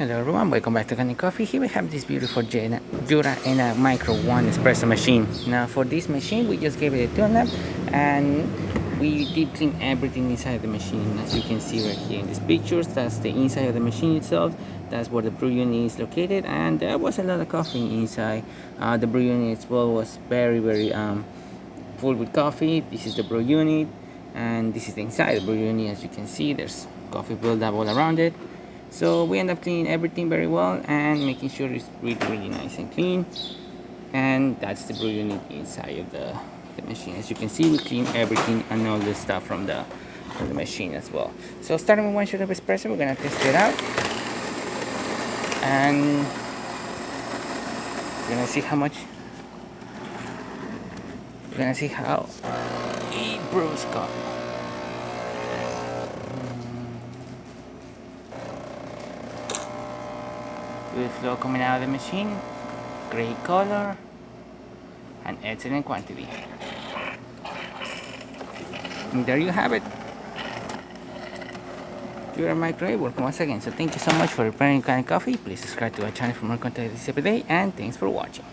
Hello everyone, welcome back to Kanen Coffee. Here we have this beautiful Jura and a Micro 1 espresso machine. Now for this machine we just gave it a tune-up and we deep clean everything inside the machine. As you can see right here in these pictures, that's the inside of the machine itself. That's where the brew unit is located, and there was a lot of coffee inside. The brew unit as well was very full with coffee. This is the brew unit and this is the inside the brew unit. As you can see, there's coffee buildup all around it. So we end up cleaning everything very well and making sure it's really nice and clean. And that's the brew unit inside of the machine. As you can see, we clean everything and all the stuff from the machine as well. So starting with one shot of espresso, we're gonna test it out, and we're gonna see how much. We're gonna see how it brews coffee. Good flow coming out of the machine, great color, and excellent quantity. And there you have it. Jura microwave working once again. So thank you so much for preparing Kanen Coffee. Please subscribe to our channel for more content every day, and thanks for watching.